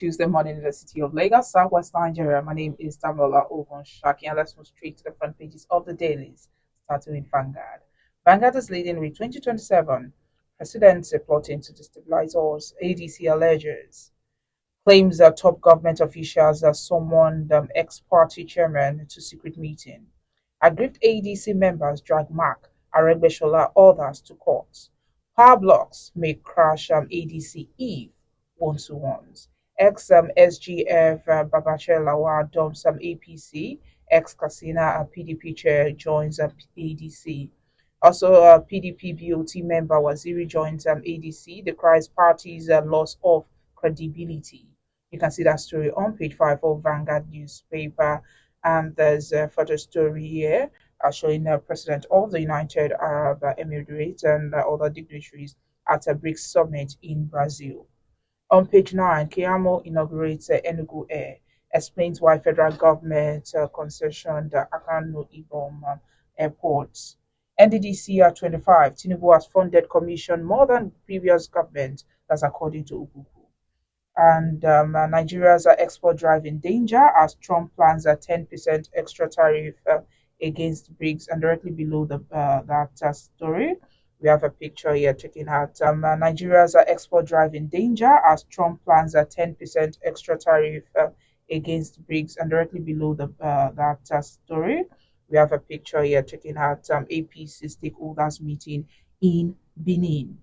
Tuesday morning in the city of Lagos, Southwest Nigeria. My name is Damola Shaki, and let's move straight to the front pages of the dailies, starting with Vanguard. Vanguard is leading with 2027 Presidency plotting to destabilize us. ADC alleges claims that top government officials summoned ex-party chairman to secret meeting. Aggrieved ADC members drag Mark Aregbeshola others to court. Power blocks may crash ADC Eve one-to-ones. Ex-SGF Babache Lawal dumps APC. Ex-Casina PDP chair joins ADC. Also, PDP BOT member Waziri joins ADC. The cries party's loss of credibility. You can see that story on page 5 of Vanguard newspaper. And there's a photo story here showing the president of the United Arab Emirates and other dignitaries at a BRICS summit in Brazil. On page 9, Keyamo inaugurates Enugu Air, explains why federal government concessioned Akano Ibom airports. NDDC at 25, Tinubu has funded commission more than previous government, that's according to Ubuku. And Nigeria's export drive in danger as Trump plans a 10% extra tariff against BRICS. And directly below that story, we have a picture here taken out. Nigeria's export drive in danger as Trump plans a 10% extra tariff against BRICS. And directly below that story, we have a picture here taken out. APC stakeholders meeting in Benin.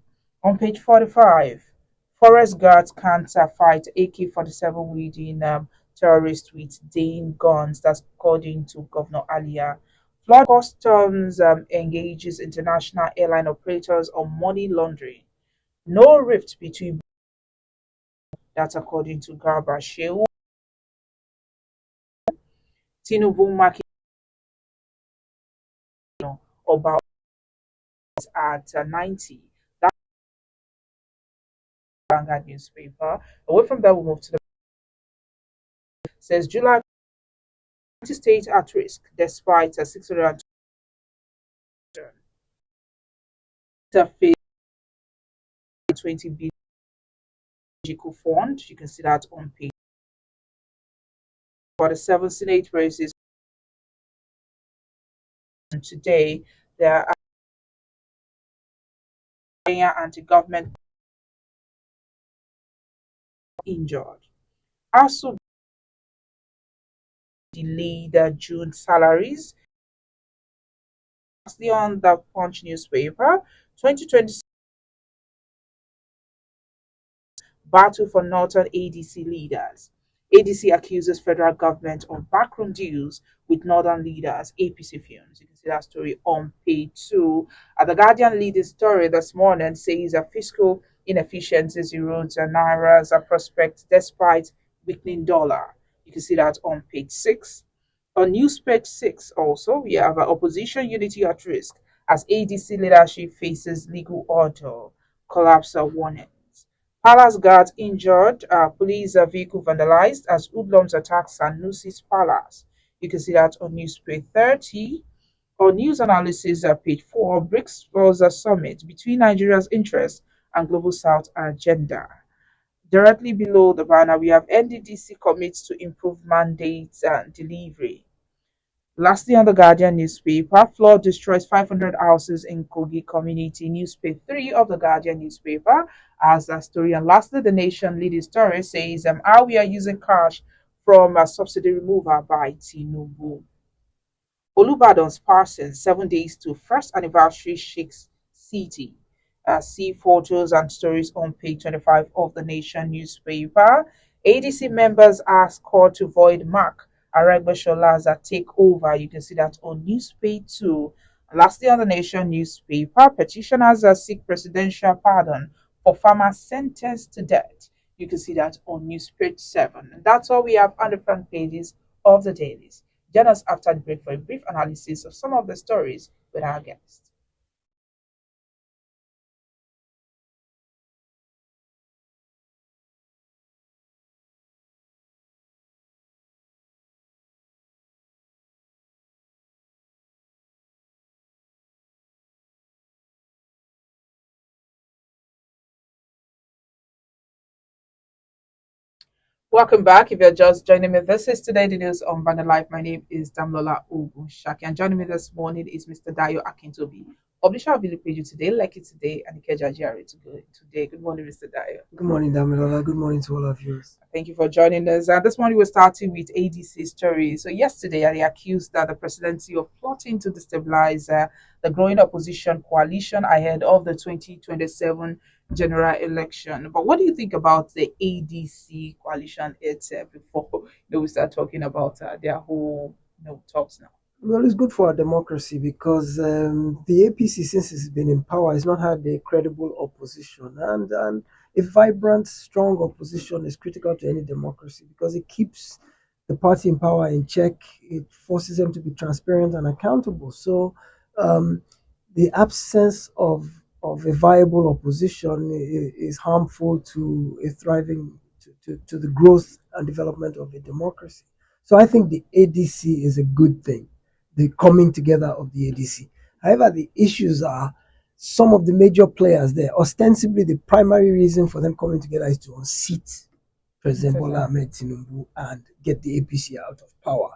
On page 45, forest guards can't fight AK-47 wielding terrorists with Dane guns. That's according to Governor Alia. Flood Customs engages international airline operators on money laundering. No rift between. That's according to Garba Shehu. Tinubu market about at 90. That's Vanguard newspaper. Away from that, we move to the says July states at risk despite a 620 billion fund. You can see that on page. For the 7 Senate races today, there are anti-government injured. Also delayed June salaries. Lastly, on the Punch newspaper, 2020 battle for Northern ADC leaders. ADC accuses federal government of backroom deals with northern leaders, APC firms. You can see that story on page 2. The Guardian leading story this morning says a fiscal inefficiencies erodes Naira's prospects despite weakening dollar. You can see that on page 6. On news page 6 also, we have opposition unity at risk as ADC leadership faces legal order, collapse warning. Palace guards injured, police vehicle vandalized as hoodlums attack Sanusi's palace. You can see that on newspaper 30. On news analysis, page 4, BRICS was a summit between Nigeria's interests and Global South agenda. Directly below the banner, we have NDDC commits to improve mandates and delivery. Lastly, on the Guardian newspaper, flood destroys 500 houses in Kogi community. Newspaper 3 of the Guardian newspaper has that story. And lastly, the Nation leading story says how we are using cash from a subsidy removal by Tinubu. Olubadan's passing, 7 days to first anniversary shakes city. See photos and stories on page 25 of the Nation newspaper. ADC members ask court to void Mark Aregbeshola's takeover. You can see that on newspaper 2. Lastly, on the Nation newspaper, petitioners seek presidential pardon for farmers sentenced to death. You can see that on newspaper 7. And that's all we have on the front pages of the dailies. Join us after the break for a brief analysis of some of the stories with our guests. Welcome back. If you're just joining me, this is today the news on Vanna Life. My name is Damlola Ogunshaki, and joining me this morning is Mr. Dayo Akintobi, publisher of Illupeju Today, Like It Today, and Ikeja GRA today. Good morning, Mr. Dayo. Good morning, Damilola. Good morning to all of you. Thank you for joining us. And this morning we're starting with ADC story. So yesterday, they accused the presidency of plotting to destabilize the growing opposition coalition ahead of the 2027 general election. But what do you think about the ADC coalition itself before we start talking about their whole talks now? Well, it's good for our democracy because the APC, since it's been in power, has not had a credible opposition. And a vibrant, strong opposition is critical to any democracy because it keeps the party in power in check. It forces them to be transparent and accountable. So um, the absence of a viable opposition is harmful to a thriving, to the growth and development of a democracy. So I think the ADC is a good thing, the coming together of the ADC. However, the issues are some of the major players there. Ostensibly, the primary reason for them coming together is to unseat President Bola Ahmed Tinubu and get the APC out of power.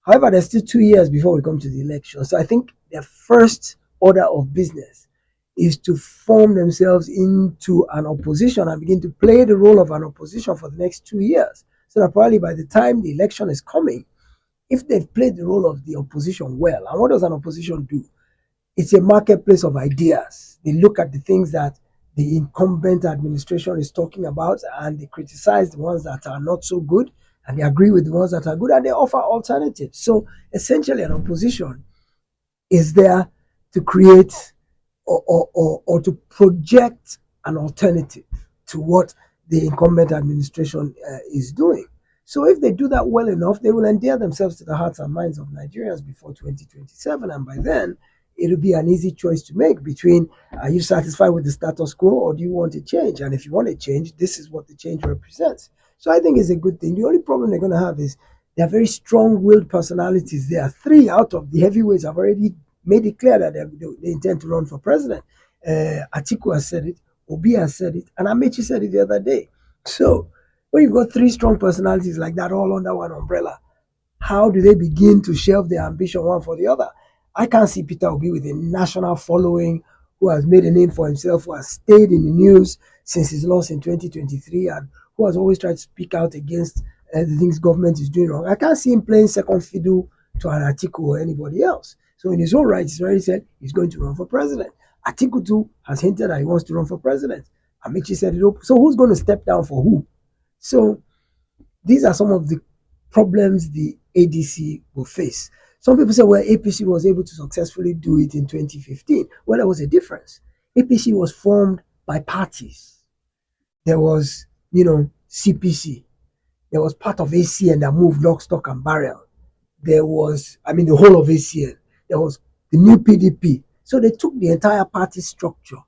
However, there's still 2 years before we come to the election. So I think their first order of business is to form themselves into an opposition and begin to play the role of an opposition for the next 2 years. So that probably by the time the election is coming, if they've played the role of the opposition well, and what does an opposition do? It's a marketplace of ideas. They look at the things that the incumbent administration is talking about and they criticize the ones that are not so good and they agree with the ones that are good and they offer alternatives. So essentially, an opposition is there to create or to project an alternative to what the incumbent administration is doing. So if they do that well enough, they will endear themselves to the hearts and minds of Nigerians before 2027. And by then, it'll be an easy choice to make between are you satisfied with the status quo or do you want a change? And if you want a change, this is what the change represents. So I think it's a good thing. The only problem they're going to have is they're very strong willed personalities. There are three out of the heavyweights have already made it clear that they intend to run for president. Atiku has said it, Obi has said it, and Amechi said it the other day. So when you've got three strong personalities like that all under one umbrella, how do they begin to shelve their ambition one for the other? I can't see Peter Obi with a national following who has made a name for himself, who has stayed in the news since his loss in 2023, and who has always tried to speak out against the things government is doing wrong. I can't see him playing second fiddle to an Atiku or anybody else. So in his own right, he's already said he's going to run for president. Atiku too has hinted that he wants to run for president. Amici said it open. So who's going to step down for who? So these are some of the problems the ADC will face. Some people say, well, APC was able to successfully do it in 2015. Well, there was a difference. APC was formed by parties. There was, CPC. There was part of ACN that moved lock, stock, and barrel. There was, the whole of ACN. There was the new PDP. So they took the entire party structure.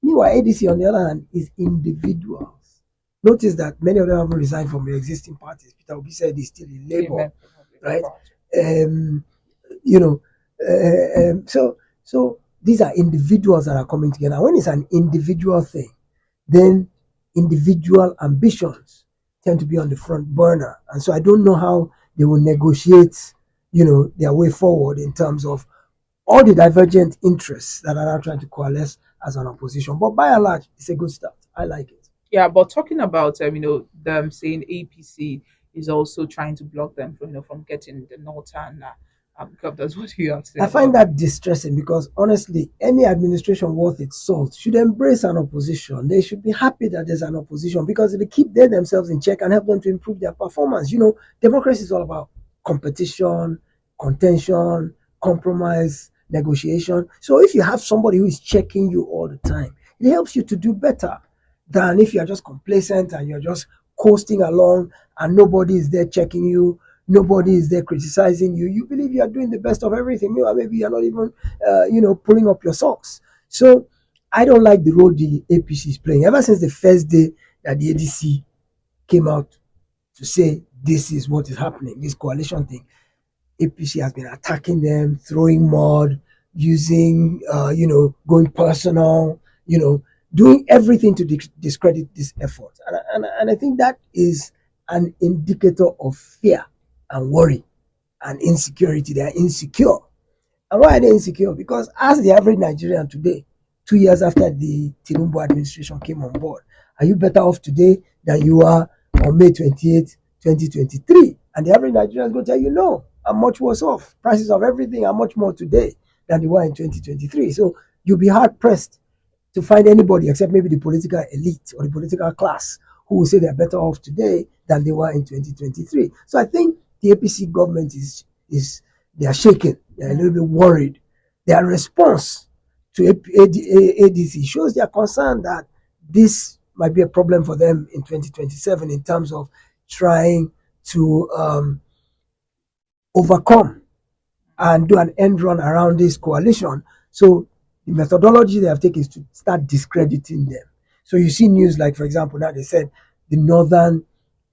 Meanwhile, ADC, on the other hand, is individuals. Notice that many of them haven't resigned from the existing parties. Peter Obi said he's still in Labour, right? Um, you know, so these are individuals that are coming together. When it's an individual thing, then individual ambitions tend to be on the front burner, and so I don't know how they will negotiate, their way forward in terms of all the divergent interests that are now trying to coalesce as an opposition. But by and large, it's a good start. I like it. Yeah, but talking about them saying APC is also trying to block them from from getting the northern governors. What do you have to say I find about that distressing because honestly, any administration worth its salt should embrace an opposition. They should be happy that there's an opposition because they keep themselves in check and help them to improve their performance. Democracy is all about competition, contention, compromise, negotiation. So if you have somebody who is checking you all the time, it helps you to do better than if you're just complacent and you're just coasting along and nobody is there checking you. Nobody is there criticizing you. You believe you are doing the best of everything. Maybe you're not even, pulling up your socks. So I don't like the role the APC is playing. Ever since the first day that the ADC came out to say this is what is happening, this coalition thing, APC has been attacking them, throwing mud, using, going personal, doing everything to discredit this effort. And I think that is an indicator of fear and worry and insecurity. They are insecure. And why are they insecure? Because as the average Nigerian today, 2 years after the Tinubu administration came on board, are you better off today than you are on May 28th, 2023? And the average Nigerian is going to tell you, no, I'm much worse off. Prices of everything are much more today than they were in 2023. So you'll be hard pressed to find anybody except maybe the political elite or the political class who will say they're better off today than they were in 2023. So I think the APC government is they are shaken. They're a little bit worried. Their response to ADC shows their concern that this might be a problem for them in 2027 in terms of trying to overcome and do an end run around this coalition. So the methodology they have taken is to start discrediting them. So you see news like, for example, now they said the northern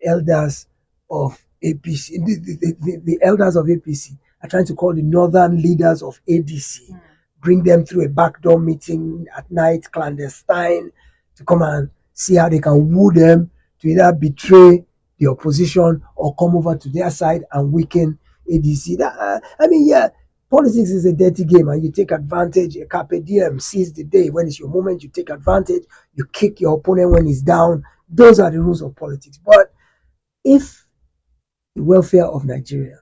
elders of APC, the elders of APC are trying to call the northern leaders of ADC, bring them through a backdoor meeting at night, clandestine, to come and see how they can woo them to either betray the opposition or come over to their side and weaken ADC. Yeah, politics is a dirty game, and you take advantage. A carpe diem, seize the day. When it's your moment, you take advantage. You kick your opponent when he's down. Those are the rules of politics. But if the welfare of Nigerians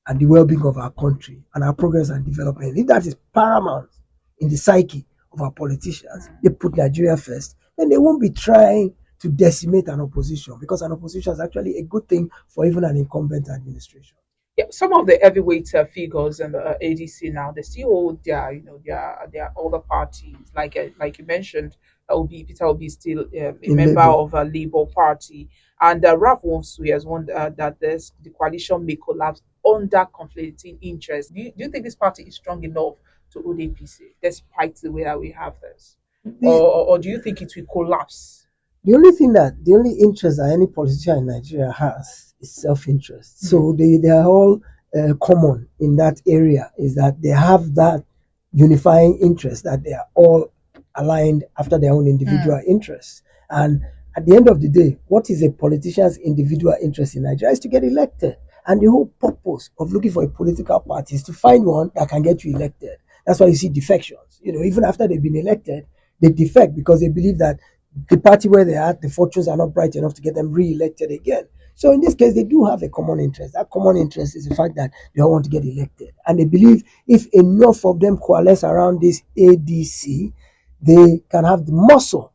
and the well-being of our country and our progress and development, if that is paramount in the psyche of our politicians, they put Nigeria first, then they won't be trying to decimate an opposition, because an opposition is actually a good thing for even an incumbent administration. Yeah, some of the heavyweight figures in the ADC now, they still hold their, their other parties. Like you mentioned, Peter Obi is still a In member Labour. of a Labour Party, and Ralph Wonsu has warned that the coalition may collapse under conflicting interests. Do you think this party is strong enough to hold APC, despite the way that we have this, The, or do you think it will collapse? the only interest that any politician in Nigeria has is self-interest. So they are all common in that area, is that they have that unifying interest, that they are all aligned after their own individual interests. And at the end of the day, what is a politician's individual interest in Nigeria is to get elected. And the whole purpose of looking for a political party is to find one that can get you elected. That's why you see defections. Even after they've been elected, they defect because they believe that the party where they are, the fortunes are not bright enough to get them re-elected again. So in this case, they do have a common interest. That common interest is the fact that they all want to get elected. And they believe if enough of them coalesce around this ADC, they can have the muscle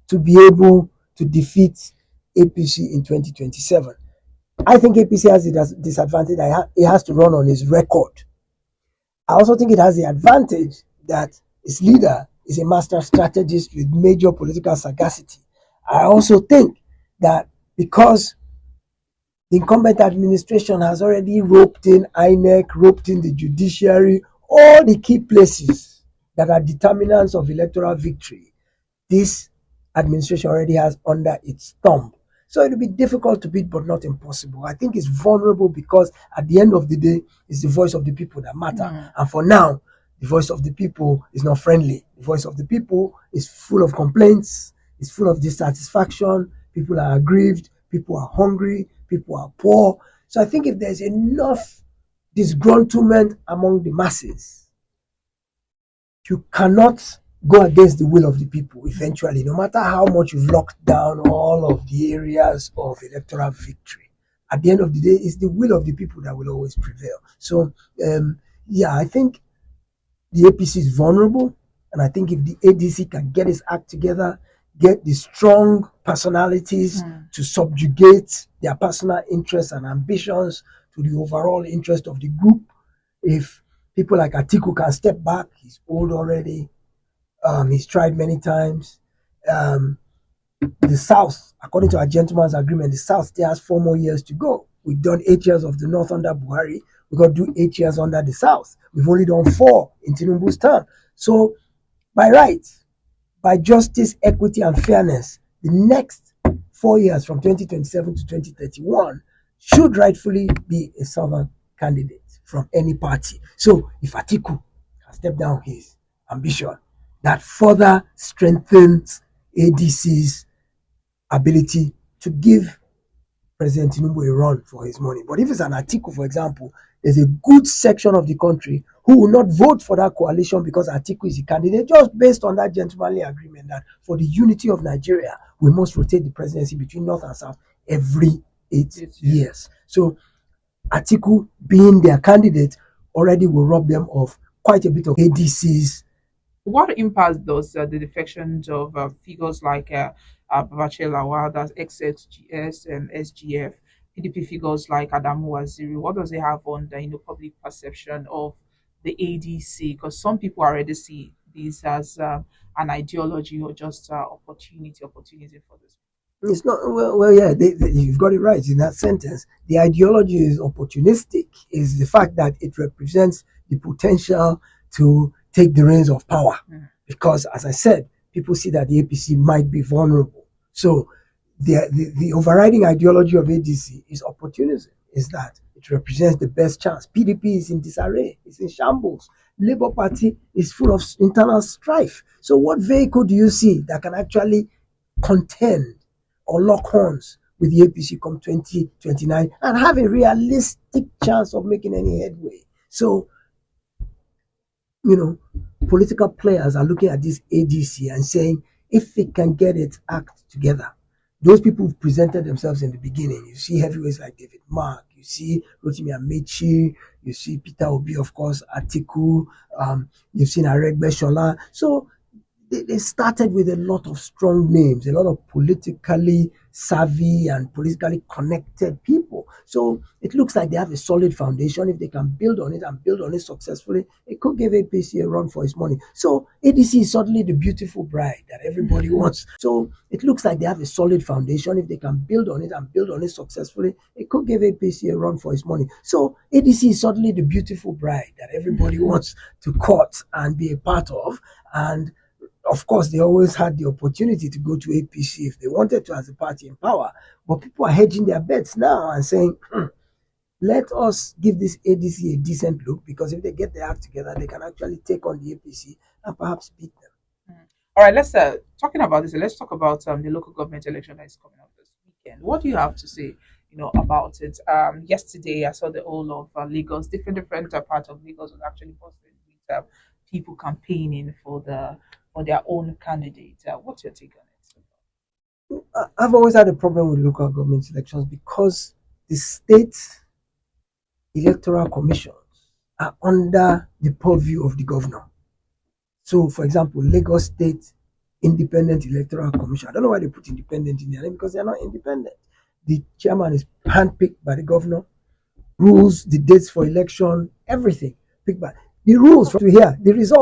to be able to defeat APC in 2027. I think APC has the disadvantage that it has to run on its record. I also think it has the advantage that its leader is a master strategist with major political sagacity. I also think that because the incumbent administration has already roped in INEC, roped in the judiciary, all the key places that are determinants of electoral victory, this administration already has under its thumb. So it will be difficult to beat, but not impossible. I think it's vulnerable because at the end of the day, it's the voice of the people that matter. And for now, the voice of the people is not friendly. The voice of the people is full of complaints, it's full of dissatisfaction. People are aggrieved, people are hungry, people are poor. So I think if there's enough disgruntlement among the masses, you cannot go against the will of the people eventually, no matter how much you've locked down all of the areas of electoral victory. At the end of the day, it's the will of the people that will always prevail. So, I think the APC is vulnerable, and I think if the ADC can get its act together, get the strong personalities to subjugate their personal interests and ambitions to the overall interest of the group, if people like Atiku can step back, he's old already, he's tried many times. The South, according to our gentleman's agreement, the South still has 4 more years to go. We've done 8 years of the North under Buhari. We've got to do 8 years under the South. We've only done 4 in Tinubu's term. So, by right, by justice, equity, and fairness, the next 4 years from 2027 to 2031 should rightfully be a Southern candidate from any party. So, if Atiku can step down his ambition, that further strengthens ADC's ability to give President Tinubu a run for his money. But if it's an Atiku, for example, there's a good section of the country who will not vote for that coalition because Atiku is the candidate, just based on that gentlemanly agreement that for the unity of Nigeria, we must rotate the presidency between North and South every 8 years. So Atiku being their candidate already will rob them of quite a bit of ADCs. What impact does the defections of figures like Babache Lawal, that's XXGS and SGF, PDP figures like Adamu Waziri, what does it have on the public perception of the ADC? Because some people already see this as an ideology or just opportunity for this. It's not well, yeah. You've got it right in that sentence. The ideology is opportunistic. Is the fact that it represents the potential to take the reins of power. Because, as I said, people see that the APC might be vulnerable. So, the overriding ideology of ADC is opportunism. Is that it represents the best chance. PDP is in disarray. It's in shambles. Labour Party is full of internal strife. So, what vehicle do you see that can actually contend or lock horns with the APC come 2029 and have a realistic chance of making any headway? So, political players are looking at this ADC and saying, if it can get its act together, those people who've presented themselves in the beginning, you see heavyweights like David Mark, you see Rotimi Amechi, you see Peter Obi, of course, Atiku, you've seen Aregbe Shola. So they started with a lot of strong names, a lot of politically savvy and politically connected people. So it looks like they have a solid foundation. If they can build on it and build on it successfully, it could give APC a run for its money. So ADC is suddenly the beautiful bride that everybody wants. So it looks like they have a solid foundation. If they can build on it and build on it successfully, it could give APC a run for its money. So ADC is suddenly the beautiful bride that everybody wants to court and be a part of. And of course, they always had the opportunity to go to APC if they wanted to as a party in power. But people are hedging their bets now and saying, let us give this ADC a decent look, because if they get their act together, they can actually take on the APC and perhaps beat them. All right, let's talking about this. Let's talk about the local government election that is coming up this weekend. What do you have to say, about it? Yesterday, I saw the whole of Lagos, different parts of Lagos was actually posted with people campaigning for their own candidate. What's your take on it? I've always had a problem with local government elections because the state electoral commissions are under the purview of the governor. So, for example, Lagos State Independent Electoral Commission. I don't know why they put independent in their name, because they're not independent. The chairman is handpicked by the governor, rules, the dates for election, everything picked by the rules from here, the results.